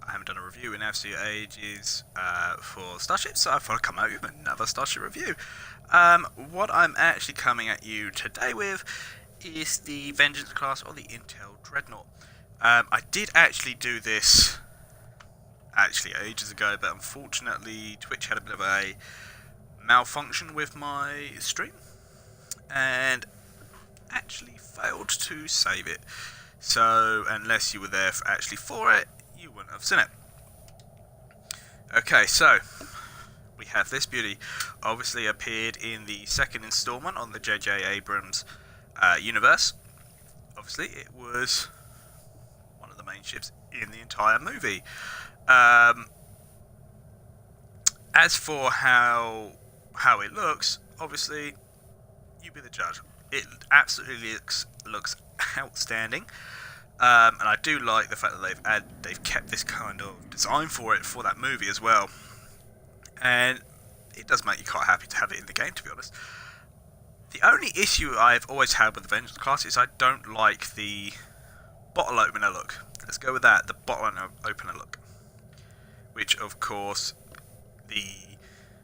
I haven't done a review in absolute ages for Starships, so I thought I'd come out with another Starship review. What I'm actually coming at you today with is the Vengeance class or the Intel Dreadnought. I did actually do this ages ago, but unfortunately Twitch had a bit of a malfunction with my stream and actually failed to save it. So unless you were there for it, you wouldn't have seen it. Okay, so we have this beauty. Obviously appeared in the second installment on the J.J. Abrams universe. Obviously it was one of the main ships in the entire movie. As for how it looks, obviously you be the judge. It absolutely looks outstanding, and I do like the fact that they've kept this kind of design for that movie as well, and it does make you quite happy to have it in the game, to be honest. The only issue I've always had with the Vengeance class is I don't like the bottle opener look. Let's go with that, the bottle opener look, which of course the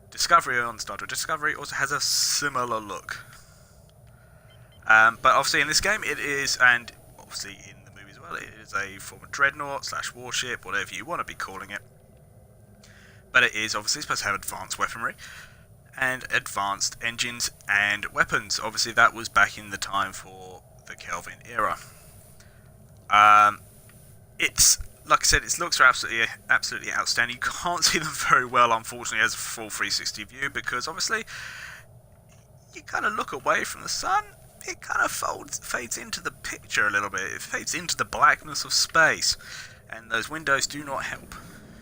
Discovery on Star Trek Discovery also has a similar look. But obviously in this game it is, and obviously in the movie as well, it is a former dreadnought / warship, whatever you want to be calling it. But it is obviously supposed to have advanced weaponry and advanced engines and weapons. Obviously that was back in the time for the Kelvin era. It's, like I said, its looks are absolutely outstanding. You can't see them very well, unfortunately, as a full 360 view, because obviously you kind of look away from the sun. It kind of fades into the picture a little bit. It fades into the blackness of space, and those windows do not help.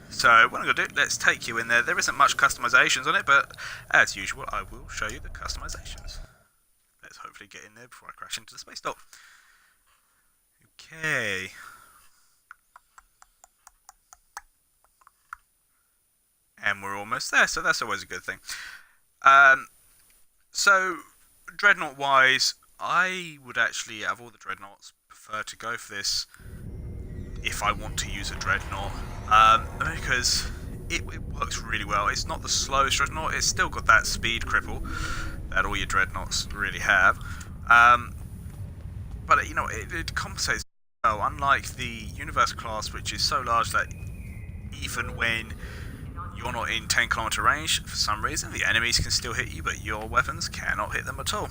So what I'm going to do, let's take you in there. There isn't much customizations on it, but as usual, I will show you the customizations. Let's hopefully get in there before I crash into the space dock. Okay. And we're almost there, so that's always a good thing. So, Dreadnought-wise, I would actually, out of all the Dreadnoughts, prefer to go for this if I want to use a Dreadnought, because it works really well. It's not the slowest Dreadnought, it's still got that speed cripple that all your Dreadnoughts really have. But, you know, it compensates well, unlike the Universe class, which is so large that even when you're not in 10 kilometer range, for some reason, the enemies can still hit you, but your weapons cannot hit them at all.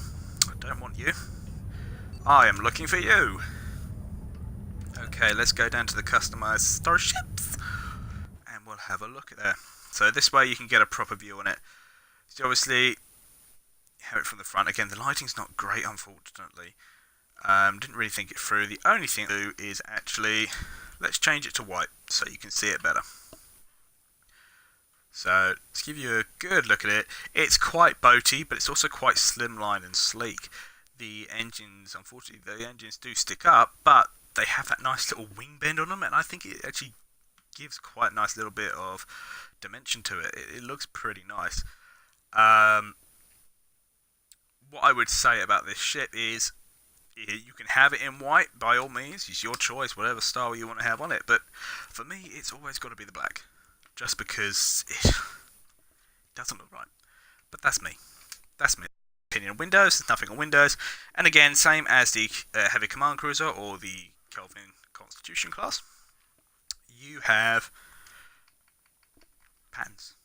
I don't want you. I am looking for you. Okay, let's go down to the customized starships, and we'll have a look at there. So this way you can get a proper view on it. So obviously, have it from the front. Again, the lighting's not great, unfortunately. Didn't really think it through. The only thing to do is actually, let's change it to white, so you can see it better. So, let's give you a good look at it. It's quite boaty, but it's also quite slimline and sleek. The engines, unfortunately, the engines do stick up, but they have that nice little wing bend on them, and I think it actually gives quite a nice little bit of dimension to it. It looks pretty nice. What I would say about this ship is, you can have it in white, by all means. It's your choice, whatever style you want to have on it, but for me, it's always got to be the black. Just because it doesn't look right. But that's me. That's my opinion on Windows. There's nothing on Windows. And again, same as the Heavy Command Cruiser or the Kelvin Constitution class. You have patterns.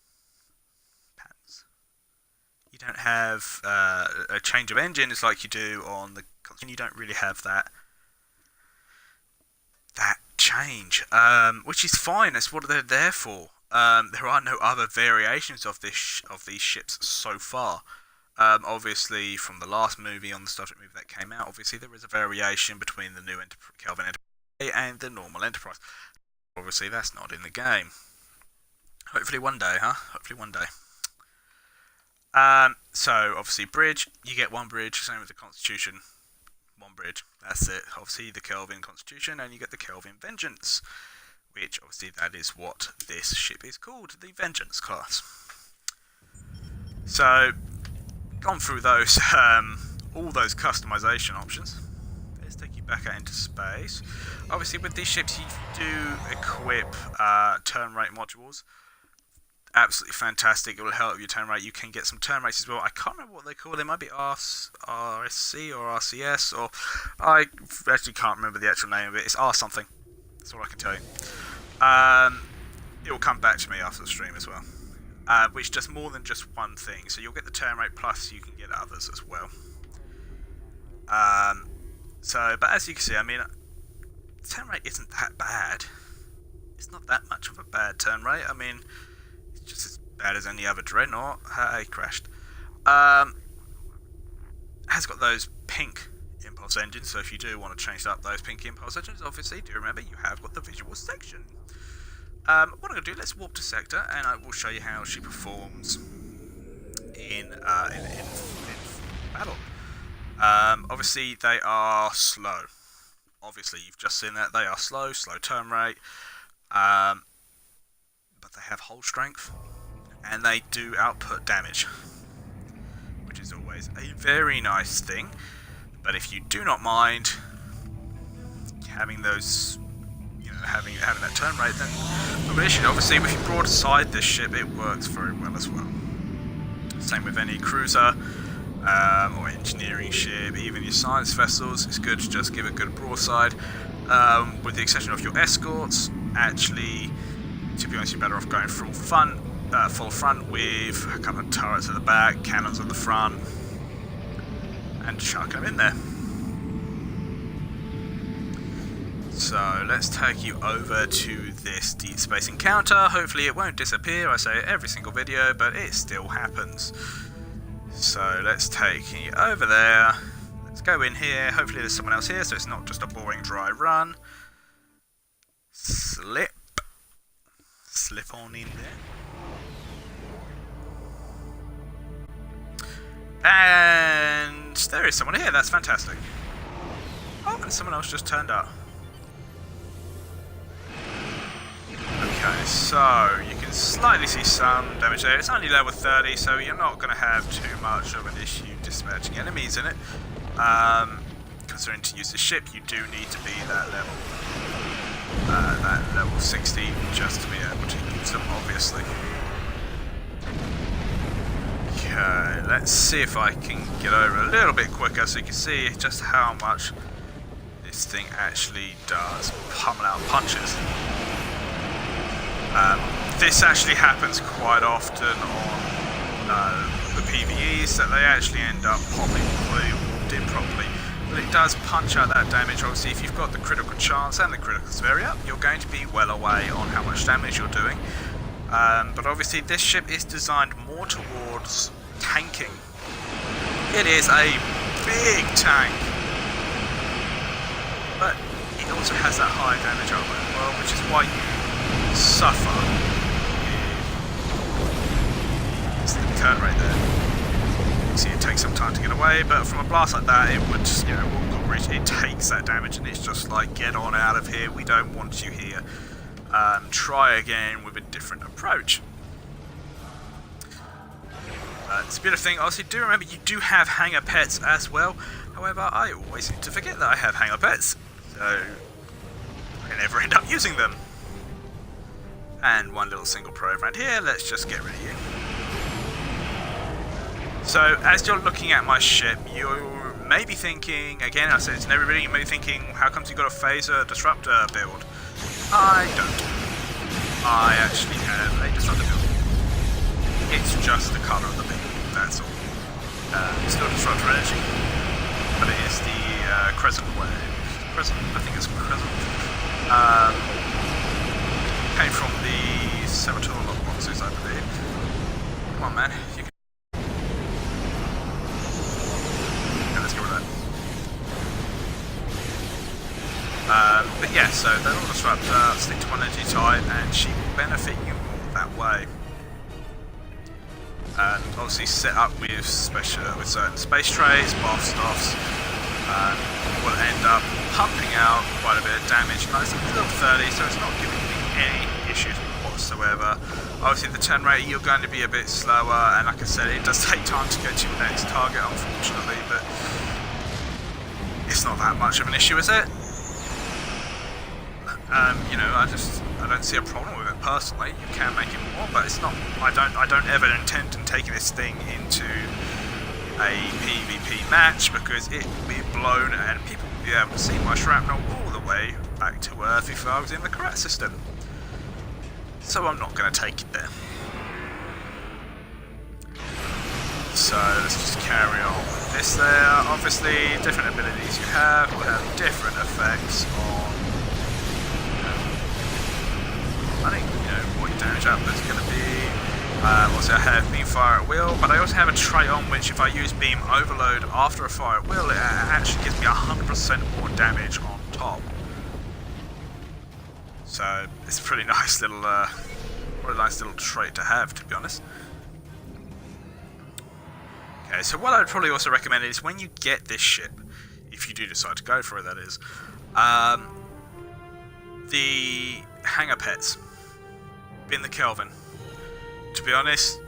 You don't have a change of engine. It's like you do on the Constitution. You don't really have that change, which is fine. That's what they're there for. There are no other variations of these ships so far. Obviously, from the last movie on the Star Trek movie that came out, obviously there is a variation between the new Kelvin Enterprise and the normal Enterprise. Obviously, that's not in the game. Hopefully one day, huh? Hopefully one day. So, obviously, bridge. You get one bridge, same with the Constitution. One bridge. That's it. Obviously, the Kelvin Constitution, and you get the Kelvin Vengeance, which obviously that is what this ship is called, the Vengeance class. So, gone through those, all those customization options. Let's take you back out into space. Obviously, with these ships, you do equip turn rate modules. Absolutely fantastic. It will help your turn rate. You can get some turn rates as well. I can't remember what they call them. They might be RSC or RCS, or I actually can't remember the actual name of it. It's R something. That's all I can tell you. It will come back to me after the stream as well. Which does more than just one thing. So you'll get the turn rate, plus you can get others as well. But as you can see, I mean, the turn rate isn't that bad. It's not that much of a bad turn rate. I mean, it's just as bad as any other Dreadnought. Hey, crashed. Has got those pink impulse engines, so if you do want to change up those pink impulse engines, obviously, do remember you have got the visual section. What I'm going to do, let's warp to sector, and I will show you how she performs in battle. Obviously, they are slow. Obviously, you've just seen that. They are slow turn rate, but they have hull strength, and they do output damage, which is always a very nice thing. But if you do not mind having those, having that turn rate, then not an issue. Obviously, if you broadside this ship, it works very well as well. Same with any cruiser or engineering ship, even your science vessels. It's good to just give a good broadside. With the exception of your escorts, actually, to be honest, you're better off going full front with a couple of turrets at the back, cannons at the front, and chucking them in there. So let's take you over to this deep space encounter. Hopefully it won't disappear. I say it every single video, but it still happens. So let's take you over there. Let's go in here. Hopefully there's someone else here, so it's not just a boring dry run. Slip on in there. And there is someone here. That's fantastic. Oh, and someone else just turned up. Okay, so you can slightly see some damage there. It's only level 30, so you're not going to have too much of an issue dispatching enemies in it. Considering to use the ship, you do need to be that level 60 just to be able to use them, obviously. Okay, let's see if I can get over a little bit quicker so you can see just how much this thing actually does pummel out punches. This actually happens quite often on the PvEs, that they actually end up popping improperly. But it does punch out that damage. Obviously, if you've got the critical chance and the critical severity up, you're going to be well away on how much damage you're doing. But obviously, this ship is designed more towards tanking. It is a big tank, but it also has that high damage output as well, which is why you suffer with the turn rate there. You see, it takes some time to get away, but from a blast like that, it would, it takes that damage, and it's just like, get on out of here. We don't want you here. Try again with a different approach. It's a bit of thing. Obviously, do remember you do have hangar pets as well. However, I always seem to forget that I have hangar pets, so I never end up using them. And one little single probe around here. Let's just get rid of you. So, as you're looking at my ship, you may be thinking, again, I said it's never really, you may be thinking, how comes you got a phaser disruptor build? I don't. I actually have a disruptor build. It's just the colour of the beam, that's all. It's still disruptor energy, but it is the crescent wave. Crescent? I think it's crescent. Came from the Saboteur lock boxes, I believe. Come on, man. You can... Okay, let's get rid of that. But yeah, so the little disruptor, stick to one energy type, and she will benefit you more that way. And obviously set up with certain space trays, blast offs, will end up pumping out quite a bit of damage. Now it's level 30, so it's not giving me any issues whatsoever. Obviously the turn rate, you're going to be a bit slower, and like I said, it does take time to get to your next target, unfortunately, but it's not that much of an issue, is it? You know, I don't see a problem with it personally. You can make it more, but it's not. I don't ever intend on taking this thing into a PvP match because it will be blown and people will be able to see my shrapnel all the way back to Earth if I was in the correct system. So I'm not going to take it there. So let's just carry on with this there. Obviously, different abilities you have will have different effects on, I think, you know, what your damage output is going to be. Also, I have beam fire at will, but I also have a trait on which, if I use beam overload after a fire at will, it actually gives me 100% more damage on top. So it's a pretty nice little, trait to have, to be honest. Okay, so what I'd probably also recommend is when you get this ship, if you do decide to go for it, that is, the hangar pets, bin the Kelvin. To be honest,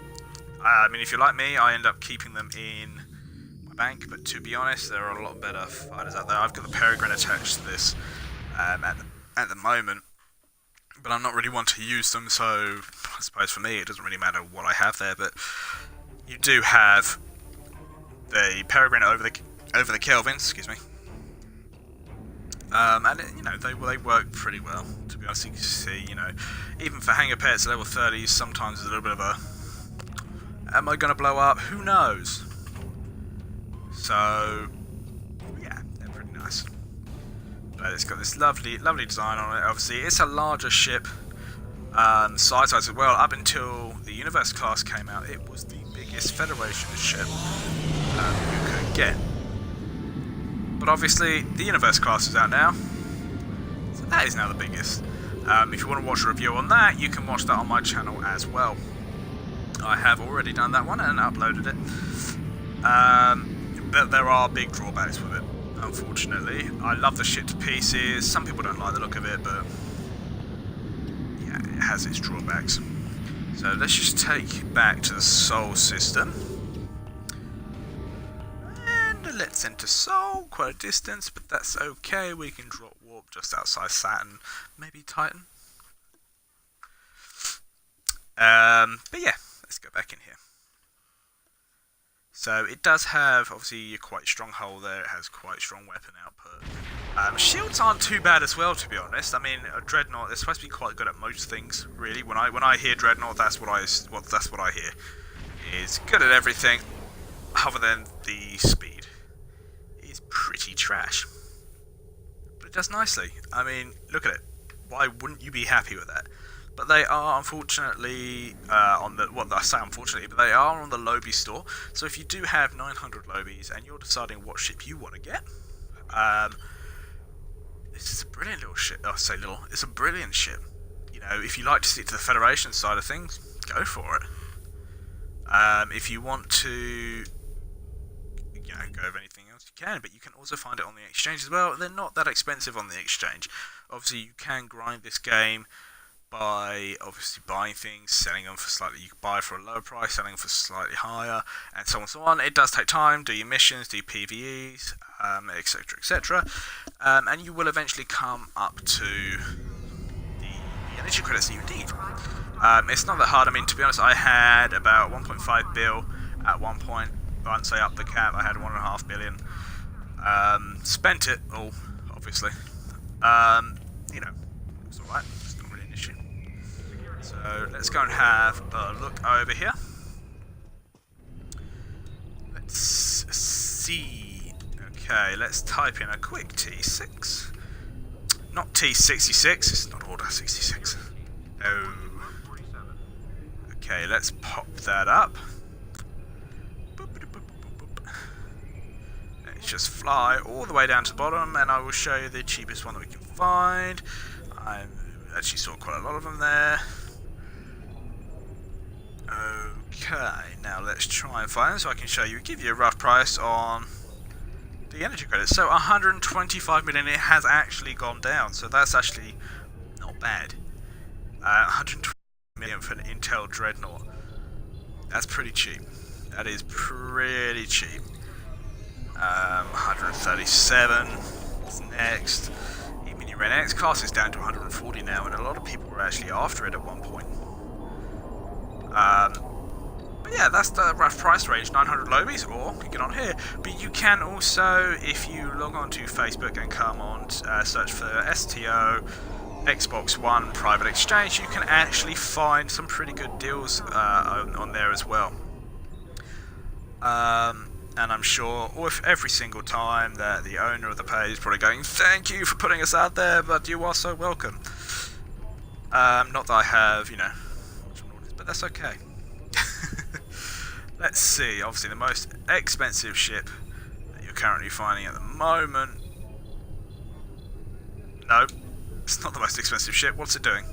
I mean, if you're like me, I end up keeping them in my bank, but to be honest, there are a lot better fighters out there. I've got the Peregrine attached to this at the moment, but I'm not really one to use them, so I suppose for me it doesn't really matter what I have there, but you do have the Peregrine over the Kelvin, excuse me. And you know, they work pretty well, to be honest. You can see, you know, even for hangar pets level 30s, sometimes there's a little bit of a, am I going to blow up? Who knows? So yeah, they're pretty nice. But it's got this lovely design on it. Obviously, it's a larger ship, size as well. Up until the Universe class came out, it was the biggest Federation ship you could get. But obviously, the Universe class is out now, so that is now the biggest. If you want to watch a review on that, you can watch that on my channel as well. I have already done that one and uploaded it. But there are big drawbacks with it, unfortunately. I love the ship to pieces. Some people don't like the look of it, but yeah, it has its drawbacks. So let's just take it back to the Sol system. Let's enter Sol, quite a distance, but that's okay. We can drop warp just outside Saturn, maybe Titan. But yeah, let's go back in here. So it does have, obviously, a quite strong hull there. It has quite strong weapon output. Shields aren't too bad as well, to be honest. I mean, a Dreadnought is supposed to be quite good at most things, really. When I hear Dreadnought, that's what I hear. It's good at everything, other than the speed. Is pretty trash, but it does nicely. I mean, look at it. Why wouldn't you be happy with that? But they are unfortunately on the, what I say unfortunately, but they are on the Lobby store. So if you do have 900 Lobies and you're deciding what ship you want to get, this is a brilliant little ship. I say little. It's a brilliant ship. You know, if you like to stick to the Federation side of things, go for it. If you want to, go over anything else, you can, but you can also find it on the exchange as well. They're not that expensive on the exchange. Obviously, you can grind this game by obviously buying things, selling them for slightly, you can buy for a lower price, selling them for slightly higher, and so on and so on. It does take time, do your missions, do your PvEs, etc, etc, and you will eventually come up to the energy credits that you need. It's not that hard. I mean, to be honest, I had about 1.5 bill at one point. Once I upped the cap, I had 1.5 billion. Spent it all, obviously. You know, it's alright. It's not really an issue. So let's go and have a look over here. Let's see. Okay, let's type in a quick T6. Not T66. It's not Order 66. No. Okay, let's pop that up. Let's just fly all the way down to the bottom, and I will show you the cheapest one that we can find. I actually saw quite a lot of them there. Okay, now let's try and find them so I can show you, give you a rough price on the energy credits. So 125 million, it has actually gone down, so that's actually not bad. 120 million for an Intel Dreadnought. That's pretty cheap. That is pretty cheap. 137 is next. Even your X class is down to 140 now, and a lot of people were actually after it at one point. But yeah, that's the rough price range, 900 lobies, or you get on here. But you can also, if you log on to Facebook and come on, search for STO, Xbox One Private Exchange, you can actually find some pretty good deals on there as well. And I'm sure with every single time that the owner of the page is probably going, thank you for putting us out there, but you are so welcome. Not that I have, you know, but that's okay. Let's see, obviously the most expensive ship that you're currently finding at the moment. No, it's not the most expensive ship. What's it doing?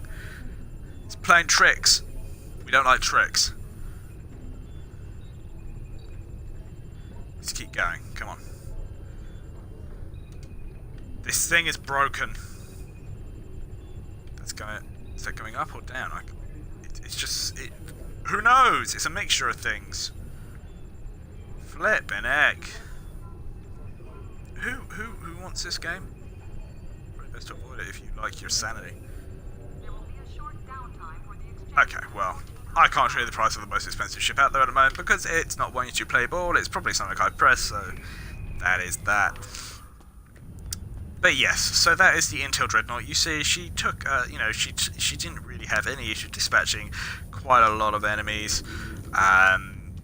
It's playing tricks. We don't like tricks. Let's keep going, come on. This thing is broken. Is that going up or down? It's just, who knows? It's a mixture of things. Flip an egg. Who wants this game? Probably best to avoid it if you like your sanity. Okay, well, I can't show you the price of the most expensive ship out there at the moment because it's not wanting to play ball. It's probably something I press, so that is that. But yes, so that is the Intel Dreadnought. You see, she took, you know, she didn't really have any issue dispatching quite a lot of enemies.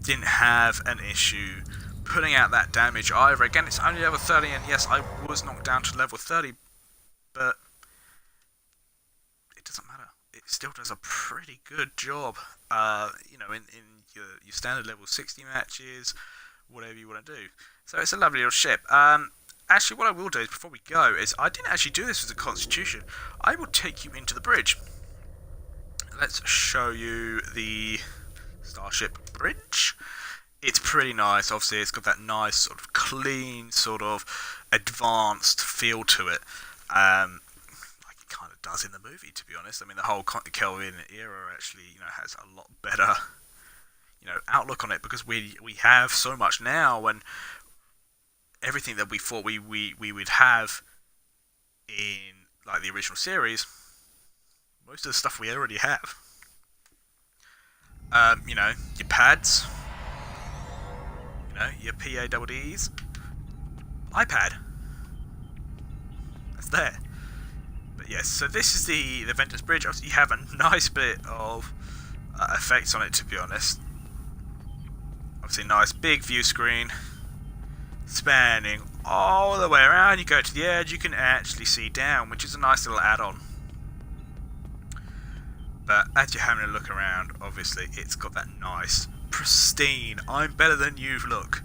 Didn't have an issue putting out that damage either. Again, it's only level 30, and yes, I was knocked down to level 30, but it doesn't matter. It still does a pretty good job. You know, in your standard level 60 matches, whatever you want to do. So it's a lovely little ship. Actually, what I will do is, before we go, is I didn't actually do this as a constitution. I will take you into the bridge. Let's show you the Starship Bridge. It's pretty nice. Obviously, it's got that nice sort of clean, sort of advanced feel to it. Like it kind of does in the movie, to be honest. I mean, the whole Kelvin era actually, you know, has a lot better, you know, outlook on it because we have so much now, and everything that we thought we would have in like the original series, most of the stuff we already have. You know, your pads, you know, your PADDs, iPad. That's there. But yes, so this is the Ventus Bridge. Obviously, you have a nice bit of effects on it, to be honest. Obviously, nice big view screen, spanning all the way around. You go to the edge, you can actually see down, which is a nice little add-on. But as you're having a look around, obviously it's got that nice, pristine, I'm better than you look.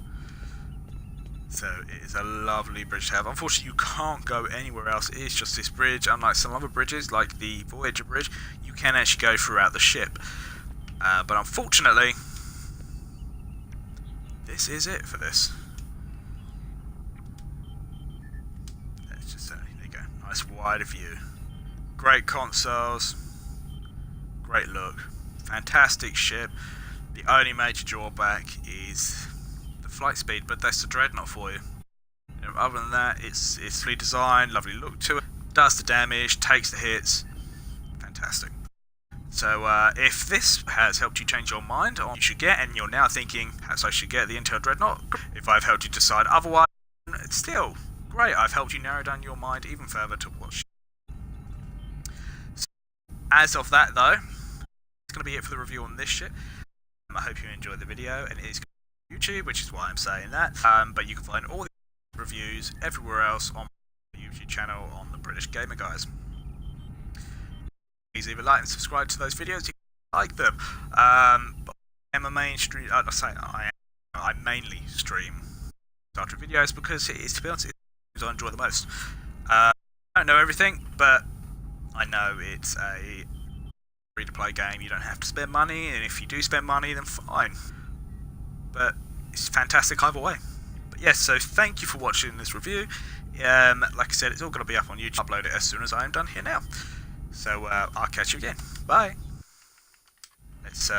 So it is a lovely bridge to have. Unfortunately, you can't go anywhere else. It is just this bridge. Unlike some other bridges, like the Voyager bridge, you can actually go throughout the ship. But unfortunately, this is it for this. Let's just there you go. Nice wide view. Great consoles. Great look. Fantastic ship. The only major drawback is the flight speed, but that's the Dreadnought for you. Other than that, it's fully designed, lovely look to it. Does the damage, takes the hits. Fantastic. So if this has helped you change your mind on what you should get, and you're now thinking, perhaps I should get the Intel Dreadnought, if I've helped you decide otherwise, it's still great. I've helped you narrow down your mind even further to watch. So, as of that though, it's going to be it for the review on this ship. I hope you enjoyed the video, and it is on YouTube, which is why I'm saying that. But you can find all the reviews everywhere else on my YouTube channel on the British Gamer Guys. Please either like and subscribe to those videos if you like them. But I'm a mainstream. I mainly stream Star Trek videos because it is, to be honest, it's I enjoy the most. I don't know everything, but I know it's a free-to-play game. You don't have to spend money, and if you do spend money, then fine. But it's fantastic either way. But yes, so thank you for watching this review. Like I said, it's all going to be up on YouTube. Upload it as soon as I am done here now. So I'll catch you again. Bye. Let's